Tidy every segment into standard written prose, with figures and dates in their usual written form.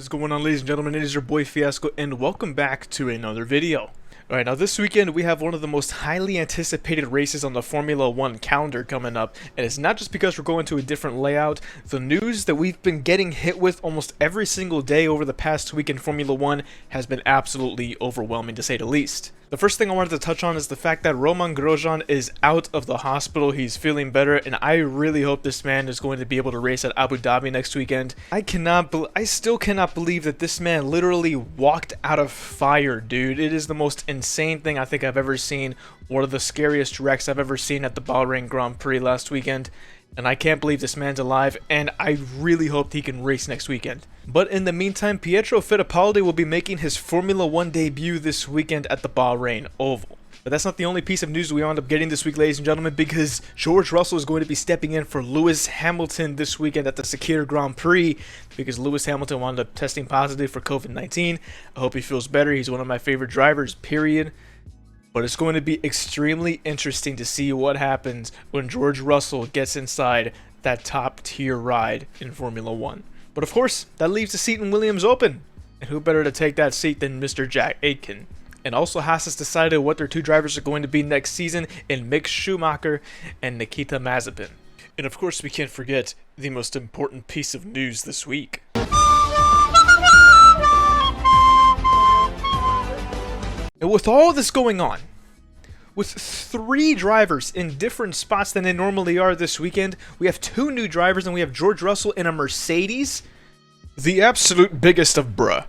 What is going on, ladies and gentlemen? It is your boy Fiasco, and welcome back to another video. Alright, now this weekend we have one of the most highly anticipated races on the Formula 1 calendar coming up, and it's not just because we're going to a different layout. The news that we've been getting hit with almost every single day over the past week in Formula 1 has been absolutely overwhelming, to say the least. The first thing I wanted to touch on is the fact that Romain Grosjean is out of the hospital. He's feeling better, and I really hope this man is going to be able to race at Abu Dhabi next weekend. I still cannot believe that this man literally walked out of fire, dude. It is the most insane thing I think I've ever seen. One of the scariest wrecks I've ever seen at the BAHRAIN Grand Prix last weekend. And I can't believe this man's alive, and I really hope he can race next weekend. But in the meantime, Pietro Fittipaldi will be making his Formula 1 debut this weekend at the Bahrain Oval. But that's not the only piece of news we wound up getting this week, ladies and gentlemen, because George Russell is going to be stepping in for Lewis Hamilton this weekend at the Sakhir Grand Prix, because Lewis Hamilton wound up testing positive for COVID-19. I hope he feels better. He's one of my favorite drivers, period. But it's going to be extremely interesting to see what happens when George Russell gets inside that top-tier ride in Formula 1. But of course, that leaves the seat in Williams open. And who better to take that seat than Mr. Jack Aitken? And also Haas has decided what their two drivers are going to be next season in Mick Schumacher and Nikita Mazepin. And of course, we can't forget the most important piece of news this week. And with all this going on, with 3 drivers in different spots than they normally are this weekend, we have 2 new drivers and we have George Russell in a Mercedes. The absolute biggest of bruh.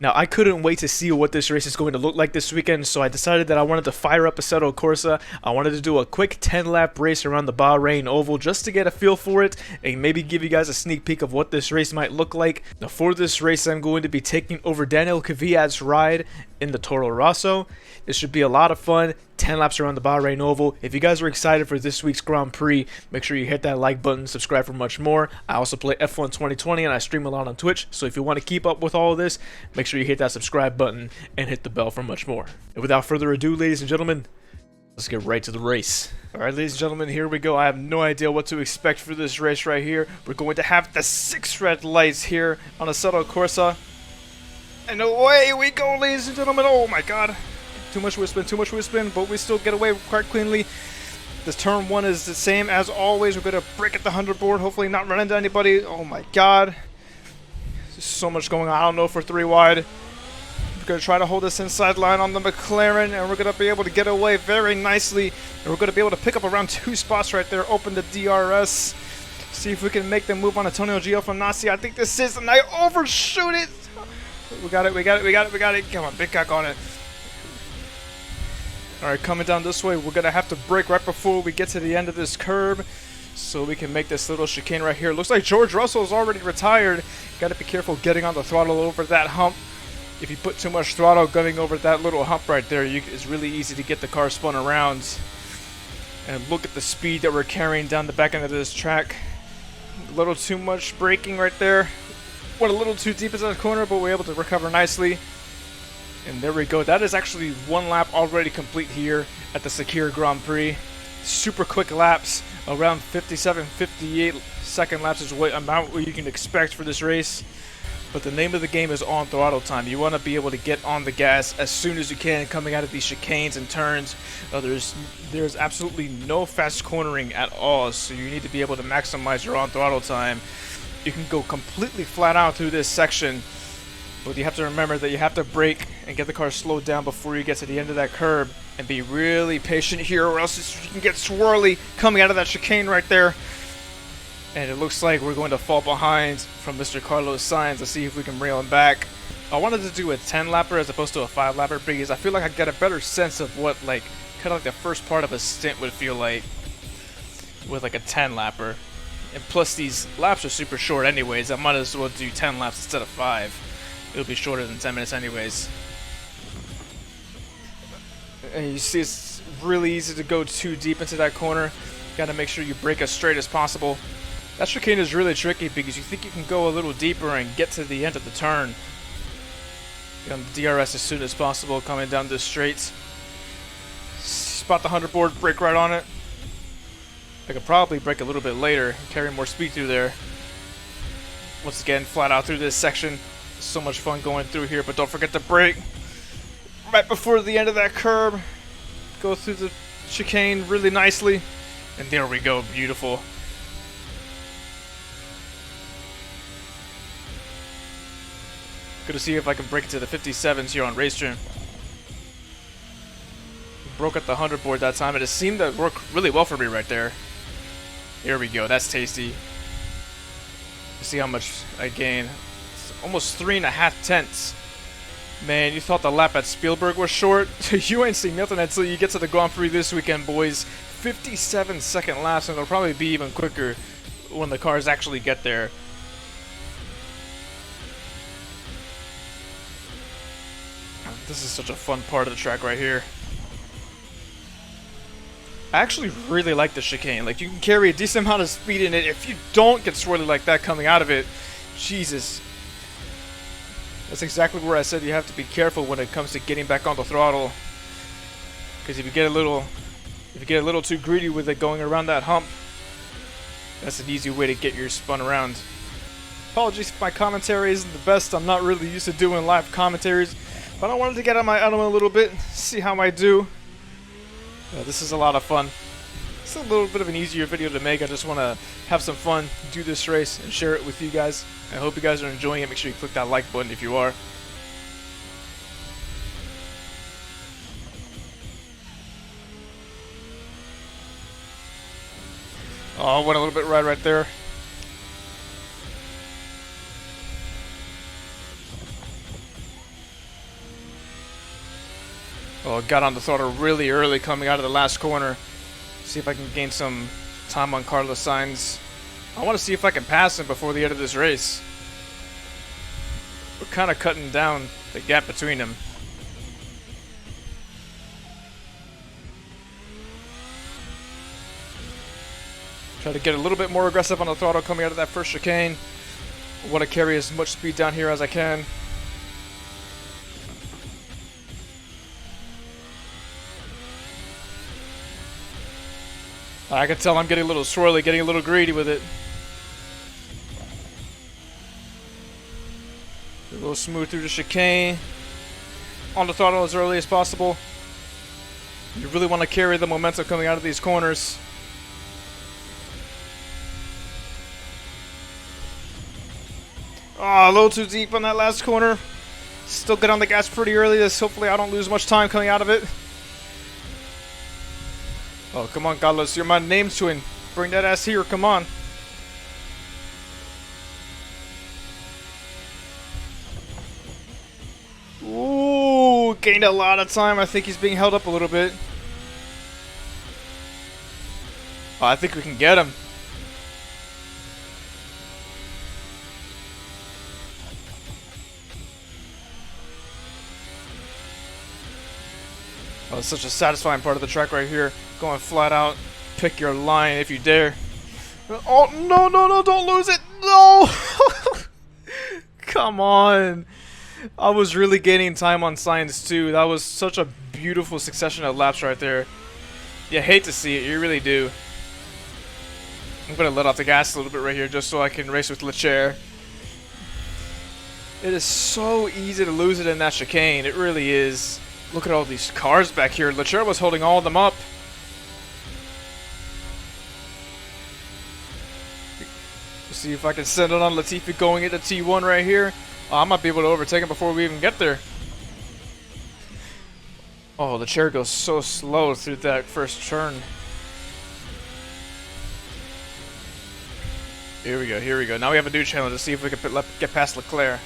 Now, I couldn't wait to see what this race is going to look like this weekend, so I decided that I wanted to fire up Assetto Corsa. I wanted to do a quick 10-lap race around the Bahrain Oval just to get a feel for it and maybe give you guys a sneak peek of what this race might look like. Now, for this race, I'm going to be taking over Daniel Kvyat's ride in the Toro Rosso. This should be a lot of fun. 10 laps around the Bahrain Oval. If you guys are excited for this week's Grand Prix, make sure you hit that like button, subscribe for much more. I also play F1 2020 and I stream a lot on Twitch, so if you want to keep up with all of this, make sure you hit that subscribe button and hit the bell for much more. And without further ado, ladies and gentlemen, let's get right to the race. Alright, ladies and gentlemen, here we go. I have no idea what to expect for this race right here. We're going to have the 6 red lights here on Assetto Corsa. And away we go, ladies and gentlemen. Oh my god. Too much wheel spin, but we still get away quite cleanly. This turn 1 is the same as always. We're going to break at the 100 board, hopefully not run into anybody. Oh my god. There's so much going on. I don't know if we're 3 wide. We're going to try to hold this inside line on the McLaren, and we're going to be able to get away very nicely. And we're going to be able to pick up around 2 spots right there, open the DRS. See if we can make them move on Antonio Giovinazzi. I think this is, and I overshoot it. We got it. Come on, big cock on it. Alright, coming down this way, we're going to have to brake right before we get to the end of this curb so we can make this little chicane right here. Looks like George Russell is already retired. Got to be careful getting on the throttle over that hump. If you put too much throttle going over that little hump right there, it's really easy to get the car spun around. And look at the speed that we're carrying down the back end of this track. A little too much braking right there. Went a little too deep into the corner, but we're able to recover nicely. And there we go. That is actually 1 lap already complete here at the Sakhir Grand Prix. Super quick laps, around 57, 58 second laps is what amount you can expect for this race. But the name of the game is on throttle time. You want to be able to get on the gas as soon as you can coming out of these chicanes and turns. There's absolutely no fast cornering at all, so you need to be able to maximize your on throttle time. You can go completely flat out through this section, but you have to remember that you have to brake and get the car slowed down before you get to the end of that curb, and be really patient here or else you can get swirly coming out of that chicane right there. And it looks like we're going to fall behind from Mr. Carlos Sainz. Let's see if we can reel him back. I wanted to do a 10-lapper as opposed to a 5-lapper because I feel like I get a better sense of what kind of like the first part of a stint would feel like with like a 10-lapper. And plus these laps are super short anyways. I might as well do 10 laps instead of 5. It'll be shorter than 10 minutes anyways. And you see it's really easy to go too deep into that corner. Gotta make sure you brake as straight as possible. That chicane is really tricky because you think you can go a little deeper and get to the end of the turn. Get on the DRS as soon as possible coming down this straight. Spot the 100 board, brake right on it. I could probably brake a little bit later, carry more speed through there. Once again, flat out through this section. So much fun going through here, but don't forget to brake right before the end of that curb. Go through the chicane really nicely. And there we go, beautiful. Good to see if I can break it to the 57s here on Racestream. Broke at the 100 board that time, and it seemed to work really well for me right there. Here we go, that's tasty. See how much I gain. It's almost 3.5 tenths. Man, you thought the lap at Spielberg was short? You ain't seen nothing until you get to the Grand Prix this weekend, boys. 57-second laps, and it'll probably be even quicker when the cars actually get there. This is such a fun part of the track right here. I actually really like the chicane. Like, you can carry a decent amount of speed in it. If you don't get swirly like that coming out of it, Jesus. That's exactly where I said you have to be careful when it comes to getting back on the throttle. Because if you get a little too greedy with it going around that hump, that's an easy way to get your spun around. Apologies if my commentary isn't the best. I'm not really used to doing live commentaries, but I wanted to get on my element a little bit, see how I do. This is a lot of fun. It's a little bit of an easier video to make. I just want to have some fun, do this race, and share it with you guys. I hope you guys are enjoying it. Make sure you click that like button if you are. Oh, went a little bit right there. Oh, got on the throttle really early coming out of the last corner. See if I can gain some time on Carlos Sainz. I want to see if I can pass him before the end of this race. We're kind of cutting down the gap between them. Try to get a little bit more aggressive on the throttle coming out of that first chicane. I want to carry as much speed down here as I can. I can tell I'm getting a little swirly, getting a little greedy with it. A little smooth through the chicane. On the throttle as early as possible. You really want to carry the momentum coming out of these corners. Oh, a little too deep on that last corner. Still get on the gas pretty early. Hopefully I don't lose much time coming out of it. Oh, come on, Carlos. You're my name twin. Bring that ass here. Come on. Ooh, gained a lot of time. I think he's being held up a little bit. Oh, I think we can get him. Oh, it's such a satisfying part of the track right here. Going flat out. Pick your line if you dare. Oh, no, no, no, don't lose it. No! Come on. I was really gaining time on Sainz too. That was such a beautiful succession of laps right there. You hate to see it. You really do. I'm going to let off the gas a little bit right here just so I can race with Leclerc. It is so easy to lose it in that chicane. It really is. Look at all these cars back here. Leclerc was holding all of them up. Let's see if I can send it on Latifi going into T1 right here. Oh, I might be able to overtake him before we even get there. Oh, the chair goes so slow through that first turn. Here we go, here we go. Now we have a new challenge to see if we can get past Leclerc.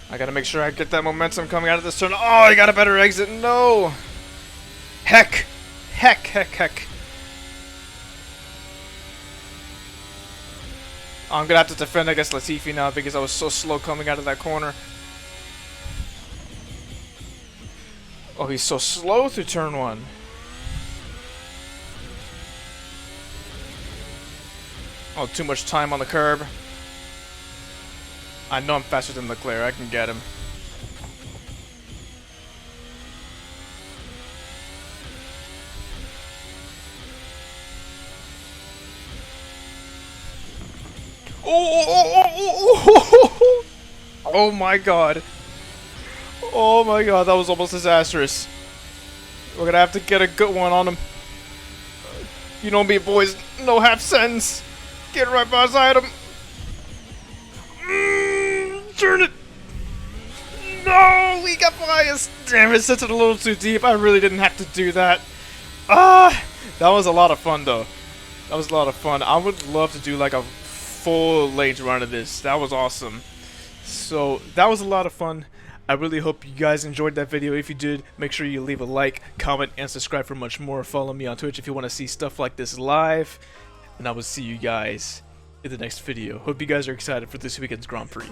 I gotta make sure I get that momentum coming out of this turn. Oh, I got a better exit. No! Heck! Heck, heck, heck. Oh, I'm gonna have to defend against Latifi now because I was so slow coming out of that corner. Oh, he's so slow through turn one. Oh, too much time on the curb. I know I'm faster than Leclerc. I can get him. Oh, oh, oh, oh, oh, oh, oh. Oh my god. Oh my god, that was almost disastrous. We're gonna have to get a good one on him. You know me, boys. No half sentence. Get right beside him. Turn it. No, we got biased. Damn it, sent it a little too deep. I really didn't have to do that. That was a lot of fun, though. That was a lot of fun. I would love to do like a full late run of this. That was awesome. So that was a lot of fun. I really hope you guys enjoyed that video. If you did, make sure you leave a like, comment, and subscribe for much more. Follow me on Twitch if you want to see stuff like this live. And I will see you guys in the next video. Hope you guys are excited for this weekend's Grand Prix.